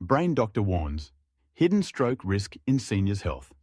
Brain Doctor warns, hidden stroke risk in seniors' health.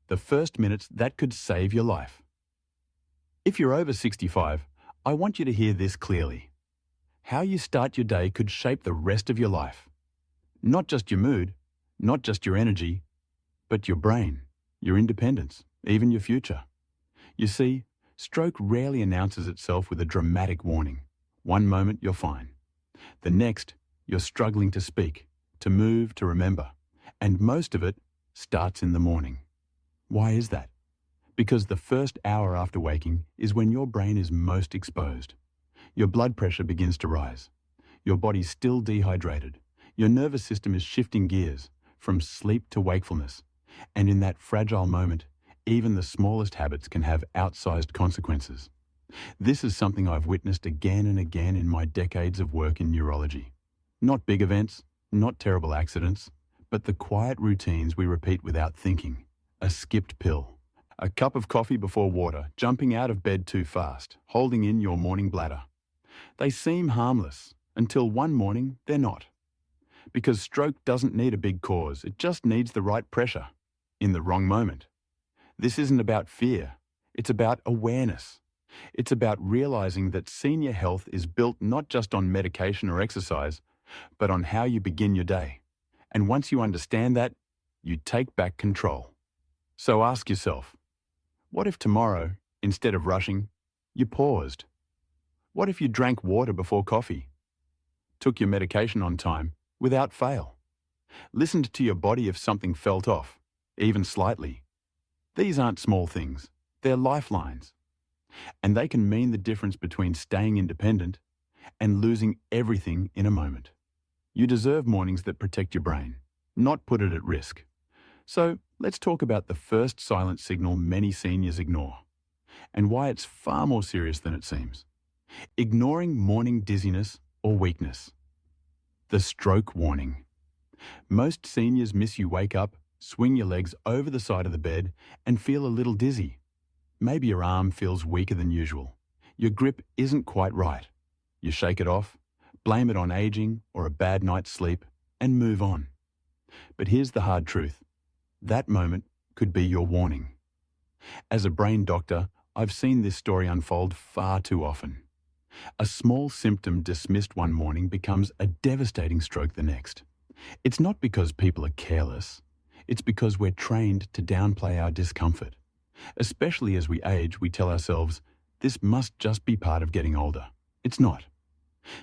The first minutes that could save your life. If you're over 65, I want you to hear this clearly. How you start your day could shape the rest of your life. Not just your mood, not just your energy, but your brain, your independence, even your future. You see, stroke rarely announces itself with a dramatic warning. One moment you're fine. The next, you're struggling to speak, to move, to remember. And most of it starts in the morning. Why is that? Because the first hour after waking is when your brain is most exposed. Your blood pressure begins to rise. Your body's still dehydrated. Your nervous system is shifting gears from sleep to wakefulness. And in that fragile moment, even the smallest habits can have outsized consequences. This is something I've witnessed again and again in my decades of work in neurology. Not big events, not terrible accidents, but the quiet routines we repeat without thinking. A skipped pill, a cup of coffee before water, jumping out of bed too fast, holding in your morning bladder. They seem harmless until one morning they're not. Because stroke doesn't need a big cause, it just needs the right pressure in the wrong moment. This isn't about fear, it's about awareness. It's about realizing that senior health is built not just on medication or exercise, but on how you begin your day. And once you understand that, you take back control. So ask yourself, what if tomorrow, instead of rushing, you paused? What if you drank water before coffee? Took your medication on time, without fail? Listened to your body if something felt off, even slightly? These aren't small things, they're lifelines. And they can mean the difference between staying independent and losing everything in a moment. You deserve mornings that protect your brain, not put it at risk. So let's talk about the first silent signal many seniors ignore, and why it's far more serious than it seems. Ignoring morning dizziness or weakness. The stroke warning. Most seniors miss you wake up, swing your legs over the side of the bed, and feel a little dizzy. Maybe your arm feels weaker than usual. Your grip isn't quite right. You shake it off, blame it on aging or a bad night's sleep, and move on. But here's the hard truth. That moment could be your warning. As a brain doctor, I've seen this story unfold far too often. A small symptom dismissed one morning becomes a devastating stroke the next. It's not because people are careless. It's because we're trained to downplay our discomfort. Especially as we age, we tell ourselves, this must just be part of getting older. It's not.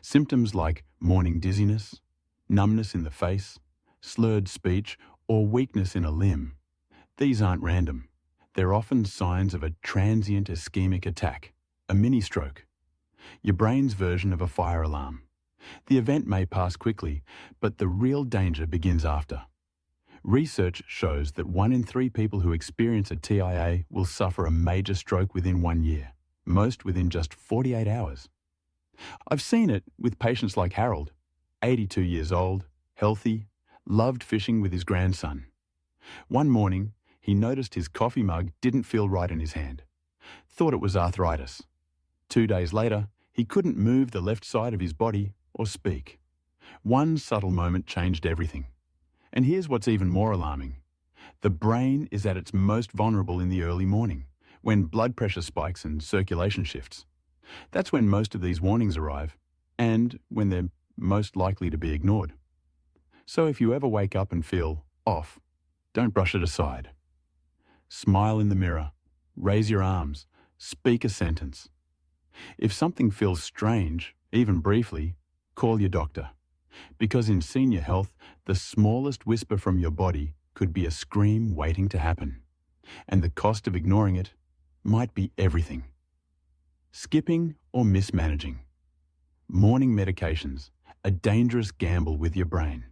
Symptoms like morning dizziness, numbness in the face, slurred speech, or weakness in a limb, these aren't random. They're often signs of a transient ischemic attack, a mini-stroke, your brain's version of a fire alarm. The event may pass quickly, but the real danger begins after. Research shows that 1 in 3 people who experience a TIA will suffer a major stroke within 1 year, most within just 48 hours. I've seen it with patients like Harold, 82 years old, healthy, loved fishing with his grandson. One morning, he noticed his coffee mug didn't feel right in his hand. Thought it was arthritis. 2 days later, he couldn't move the left side of his body or speak. One subtle moment changed everything. And here's what's even more alarming. The brain is at its most vulnerable in the early morning, when blood pressure spikes and circulation shifts. That's when most of these warnings arrive, and when they're most likely to be ignored. So if you ever wake up and feel off, don't brush it aside. Smile in the mirror, raise your arms, speak a sentence. If something feels strange, even briefly, call your doctor. Because in senior health, the smallest whisper from your body could be a scream waiting to happen. And the cost of ignoring it might be everything. Skipping or mismanaging. Morning medications, a dangerous gamble with your brain.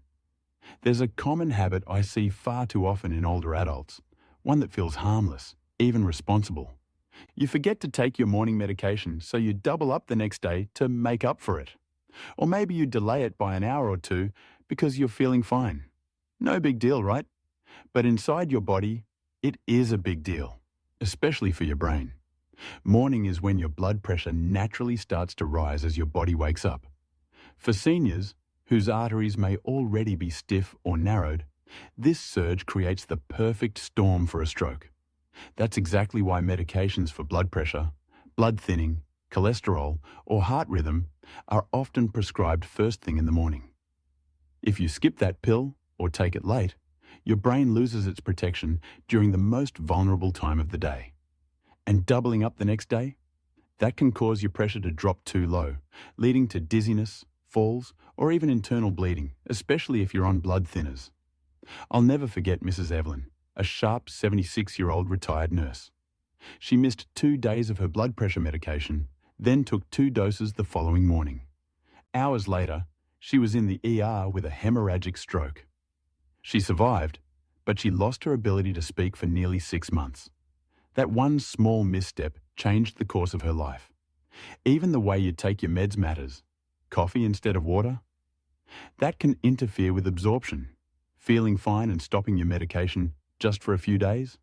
There's a common habit I see far too often in older adults, one that feels harmless, even responsible. You forget to take your morning medication, so you double up the next day to make up for it. Or maybe you delay it by an hour or two because you're feeling fine. No big deal, right? But inside your body, it is a big deal, especially for your brain. Morning is when your blood pressure naturally starts to rise as your body wakes up. For seniors, whose arteries may already be stiff or narrowed, this surge creates the perfect storm for a stroke. That's exactly why medications for blood pressure, blood thinning, cholesterol, or heart rhythm are often prescribed first thing in the morning. If you skip that pill or take it late, your brain loses its protection during the most vulnerable time of the day. And doubling up the next day? That can cause your pressure to drop too low, leading to dizziness, falls, or even internal bleeding, especially if you're on blood thinners. I'll never forget Mrs. Evelyn, a sharp 76-year-old retired nurse. She missed 2 days of her blood pressure medication, then took 2 doses the following morning. Hours later, she was in the ER with a hemorrhagic stroke. She survived, but she lost her ability to speak for nearly 6 months. That one small misstep changed the course of her life. Even the way you take your meds matters. Coffee instead of water? That can interfere with absorption. Feeling fine and stopping your medication just for a few days?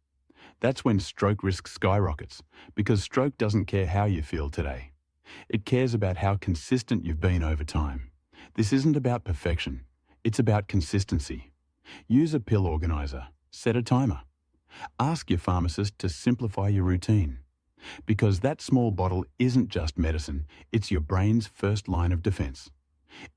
That's when stroke risk skyrockets, because stroke doesn't care how you feel today. It cares about how consistent you've been over time. This isn't about perfection. It's about consistency. Use a pill organizer. Set a timer. Ask your pharmacist to simplify your routine. Because that small bottle isn't just medicine, it's your brain's first line of defense.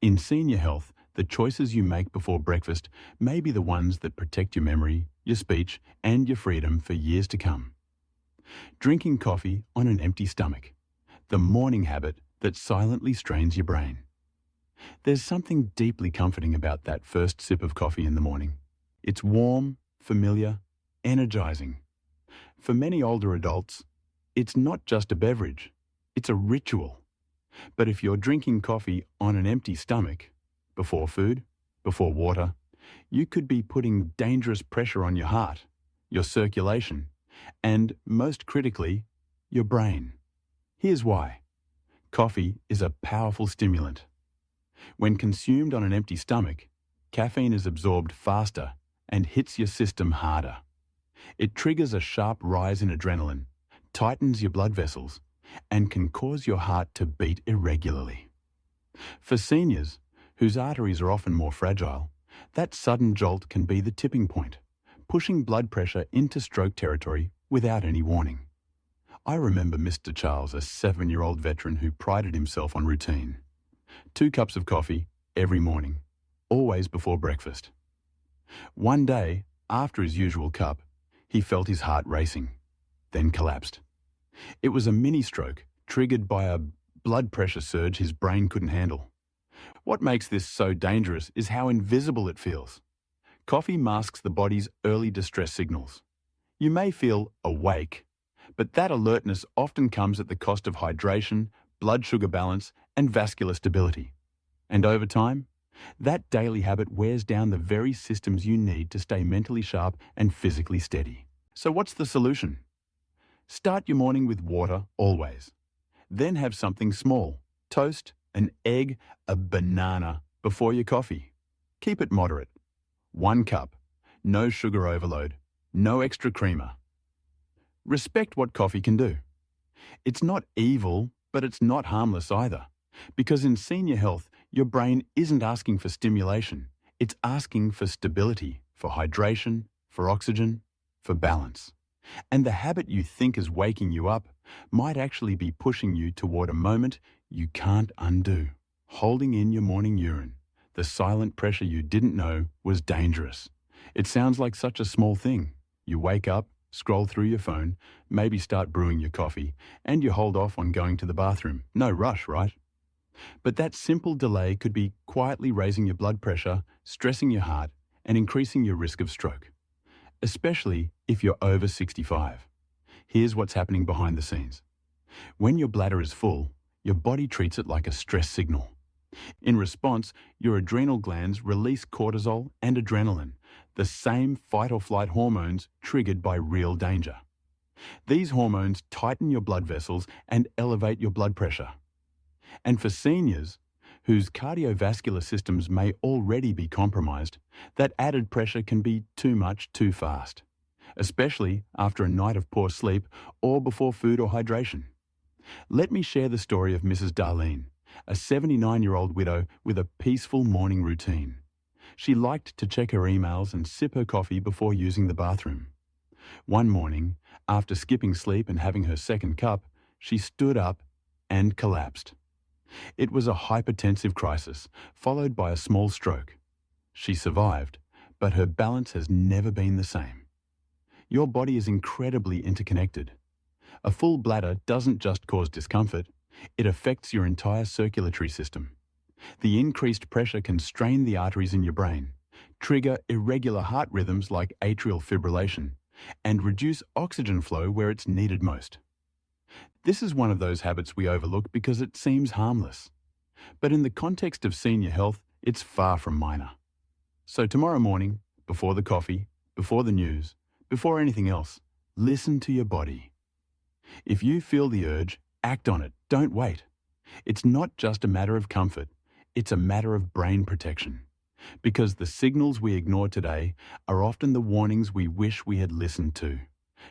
In senior health, the choices you make before breakfast may be the ones that protect your memory, your speech, and your freedom for years to come. Drinking coffee on an empty stomach. The morning habit that silently strains your brain. There's something deeply comforting about that first sip of coffee in the morning. It's warm, familiar, energizing. For many older adults, it's not just a beverage, it's a ritual. But if you're drinking coffee on an empty stomach, before food, before water, you could be putting dangerous pressure on your heart, your circulation, and, most critically, your brain. Here's why. Coffee is a powerful stimulant. When consumed on an empty stomach, caffeine is absorbed faster and hits your system harder. It triggers a sharp rise in adrenaline, tightens your blood vessels, and can cause your heart to beat irregularly. For seniors, whose arteries are often more fragile, that sudden jolt can be the tipping point, pushing blood pressure into stroke territory without any warning. I remember Mr. Charles, a 7-year-old veteran who prided himself on routine. 2 cups of coffee every morning, always before breakfast. One day, after his usual cup, he felt his heart racing, then collapsed. It was a mini-stroke triggered by a blood pressure surge his brain couldn't handle. What makes this so dangerous is how invisible it feels. Coffee masks the body's early distress signals. You may feel awake, but that alertness often comes at the cost of hydration, blood sugar balance, and vascular stability. And over time, that daily habit wears down the very systems you need to stay mentally sharp and physically steady. So what's the solution? Start your morning with water always. Then have something small, toast, an egg, a banana before your coffee. Keep it moderate. 1 cup, no sugar overload, no extra creamer. Respect what coffee can do. It's not evil, but it's not harmless either. Because in senior health, your brain isn't asking for stimulation. It's asking for stability, for hydration, for oxygen, for balance. And the habit you think is waking you up might actually be pushing you toward a moment you can't undo. Holding in your morning urine, the silent pressure you didn't know was dangerous. It sounds like such a small thing. You wake up, scroll through your phone, maybe start brewing your coffee, and you hold off on going to the bathroom. No rush, right? But that simple delay could be quietly raising your blood pressure, stressing your heart, and increasing your risk of stroke. Especially if you're over 65. Here's what's happening behind the scenes. When your bladder is full, your body treats it like a stress signal. In response, your adrenal glands release cortisol and adrenaline, the same fight or flight hormones triggered by real danger. These hormones tighten your blood vessels and elevate your blood pressure. And for seniors, whose cardiovascular systems may already be compromised, that added pressure can be too much too fast, especially after a night of poor sleep or before food or hydration. Let me share the story of Mrs. Darlene, a 79-year-old widow with a peaceful morning routine. She liked to check her emails and sip her coffee before using the bathroom. One morning, after skipping sleep and having her second cup, she stood up and collapsed. It was a hypertensive crisis, followed by a small stroke. She survived, but her balance has never been the same. Your body is incredibly interconnected. A full bladder doesn't just cause discomfort, it affects your entire circulatory system. The increased pressure can strain the arteries in your brain, trigger irregular heart rhythms like atrial fibrillation, and reduce oxygen flow where it's needed most. This is one of those habits we overlook because it seems harmless. But in the context of senior health, it's far from minor. So tomorrow morning, before the coffee, before the news, before anything else, listen to your body. If you feel the urge, act on it, don't wait. It's not just a matter of comfort, it's a matter of brain protection. Because the signals we ignore today are often the warnings we wish we had listened to.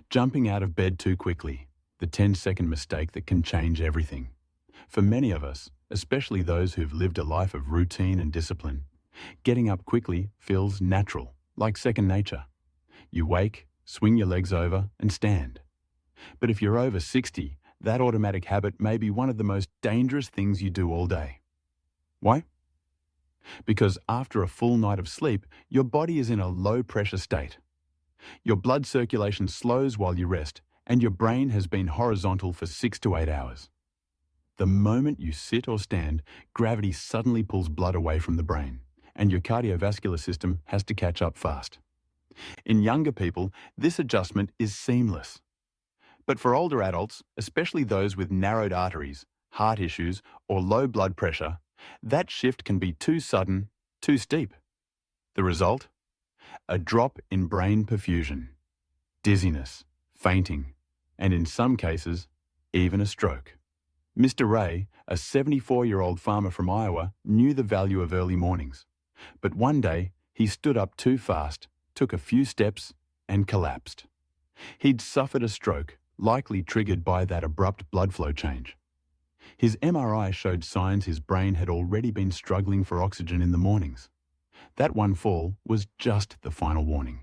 Jumping out of bed too quickly, the 10-second mistake that can change everything. For many of us, especially those who've lived a life of routine and discipline, getting up quickly feels natural, like second nature. You wake, swing your legs over, and stand. But if you're over 60, that automatic habit may be one of the most dangerous things you do all day. Why? Because after a full night of sleep, your body is in a low-pressure state. Your blood circulation slows while you rest, and your brain has been horizontal for 6 to 8 hours. The moment you sit or stand, gravity suddenly pulls blood away from the brain, and your cardiovascular system has to catch up fast. In younger people, this adjustment is seamless. But for older adults, especially those with narrowed arteries, heart issues, or low blood pressure, that shift can be too sudden, too steep. The result? A drop in brain perfusion, dizziness, fainting, and in some cases, even a stroke. Mr. Ray, a 74-year-old farmer from Iowa, knew the value of early mornings. But one day, he stood up too fast, took a few steps, and collapsed. He'd suffered a stroke, likely triggered by that abrupt blood flow change. His MRI showed signs his brain had already been struggling for oxygen in the mornings. That one fall was just the final warning.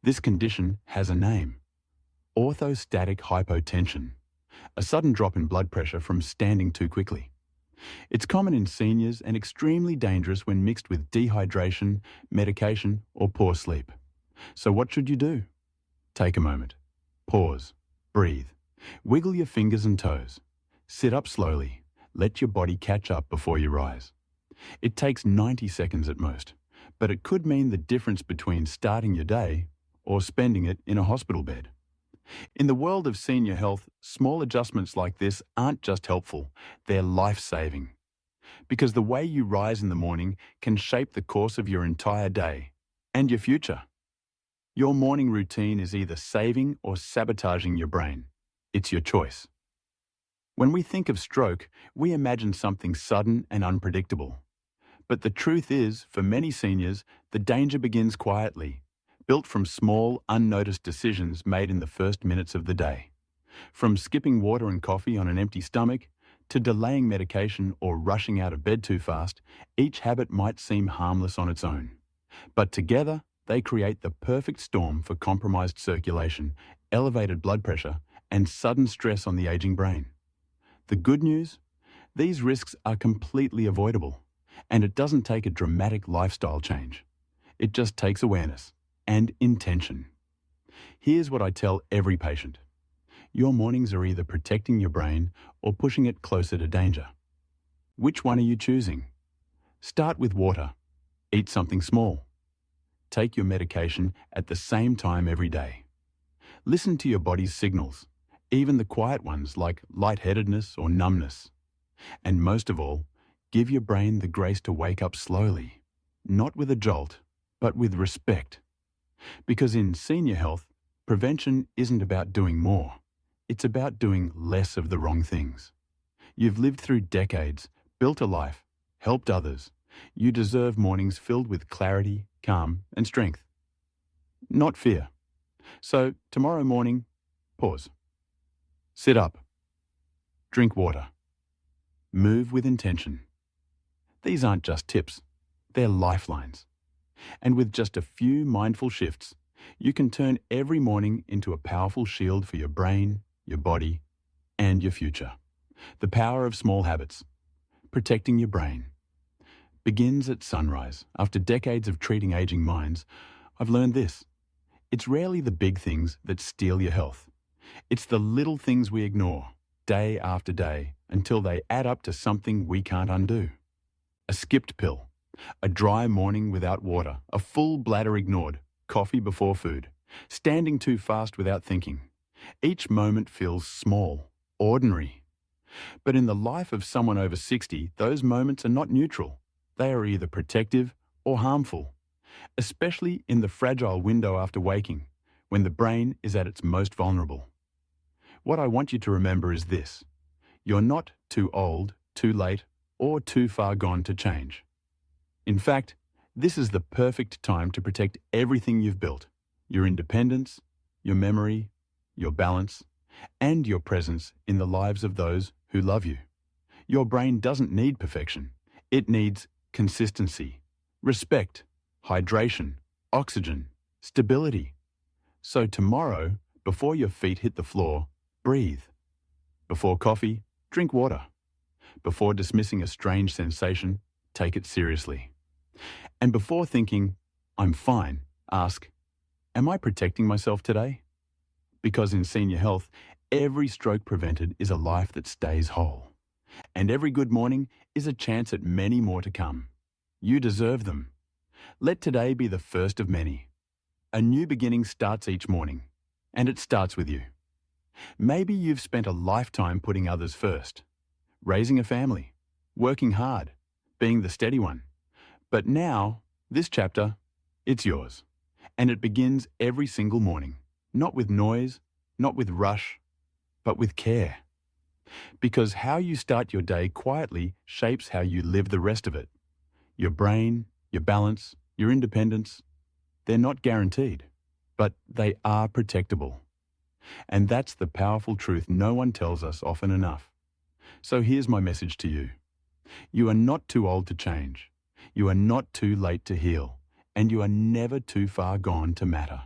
This condition has a name: orthostatic hypotension, a sudden drop in blood pressure from standing too quickly. It's common in seniors and extremely dangerous when mixed with dehydration, medication, or poor sleep. So what should you do? Take a moment. Pause. Breathe. Wiggle your fingers and toes. Sit up slowly. Let your body catch up before you rise. It takes 90 seconds at most, but it could mean the difference between starting your day or spending it in a hospital bed. In the world of senior health, small adjustments like this aren't just helpful, they're life-saving. Because the way you rise in the morning can shape the course of your entire day and your future. Your morning routine is either saving or sabotaging your brain. It's your choice. When we think of stroke, we imagine something sudden and unpredictable. But the truth is, for many seniors, the danger begins quietly, built from small, unnoticed decisions made in the first minutes of the day. From skipping water and coffee on an empty stomach, to delaying medication or rushing out of bed too fast, each habit might seem harmless on its own. But together, they create the perfect storm for compromised circulation, elevated blood pressure, and sudden stress on the aging brain. The good news? These risks are completely avoidable, and it doesn't take a dramatic lifestyle change. It just takes awareness and intention. Here's what I tell every patient. Your mornings are either protecting your brain or pushing it closer to danger. Which one are you choosing? Start with water. Eat something small. Take your medication at the same time every day. Listen to your body's signals, even the quiet ones like lightheadedness or numbness. And most of all, give your brain the grace to wake up slowly, not with a jolt, but with respect. Because in senior health, prevention isn't about doing more. It's about doing less of the wrong things. You've lived through decades, built a life, helped others. You deserve mornings filled with clarity, calm, and strength. Not fear. So tomorrow morning, pause. Sit up. Drink water. Move with intention. These aren't just tips, they're lifelines. And with just a few mindful shifts, you can turn every morning into a powerful shield for your brain, your body, and your future. The power of small habits. Protecting your brain. Begins at sunrise. After decades of treating aging minds, I've learned this. It's rarely the big things that steal your health. It's the little things we ignore, day after day, until they add up to something we can't undo. A skipped pill, a dry morning without water, a full bladder ignored, coffee before food, standing too fast without thinking. Each moment feels small, ordinary. But in the life of someone over 60, those moments are not neutral. They are either protective or harmful, especially in the fragile window after waking, when the brain is at its most vulnerable. What I want you to remember is this. You're not too old, too late, or too far gone to change. In fact, this is the perfect time to protect everything you've built. Your independence, your memory, your balance, and your presence in the lives of those who love you. Your brain doesn't need perfection. It needs consistency, respect, hydration, oxygen, stability. So tomorrow, before your feet hit the floor, breathe. Before coffee, drink water. Before dismissing a strange sensation, take it seriously. And before thinking, I'm fine, ask, am I protecting myself today? Because in senior health, every stroke prevented is a life that stays whole. And every good morning is a chance at many more to come. You deserve them. Let today be the first of many. A new beginning starts each morning, and it starts with you. Maybe you've spent a lifetime putting others first, raising a family, working hard, being the steady one. But now, this chapter, it's yours. And it begins every single morning, not with noise, not with rush, but with care. Because how you start your day quietly shapes how you live the rest of it. Your brain, your balance, your independence, they're not guaranteed, but they are protectable. And that's the powerful truth no one tells us often enough. So here's my message to you. You are not too old to change. You are not too late to heal. And you are never too far gone to matter.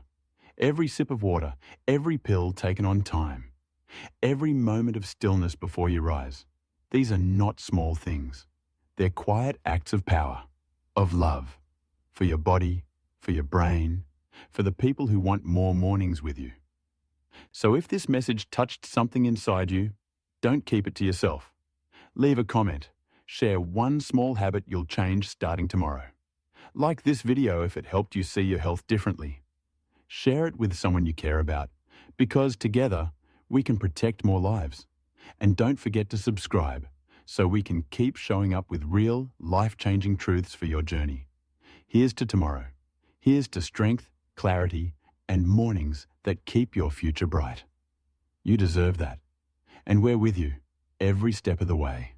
Every sip of water, every pill taken on time, every moment of stillness before you rise, these are not small things. They're quiet acts of power, of love, for your body, for your brain, for the people who want more mornings with you. So if this message touched something inside you, don't keep it to yourself. Leave a comment. Share one small habit you'll change starting tomorrow. Like this video if it helped you see your health differently. Share it with someone you care about, because together we can protect more lives. And don't forget to subscribe so we can keep showing up with real, life-changing truths for your journey. Here's to tomorrow. Here's to strength, clarity, and mornings that keep your future bright. You deserve that. And we're with you every step of the way.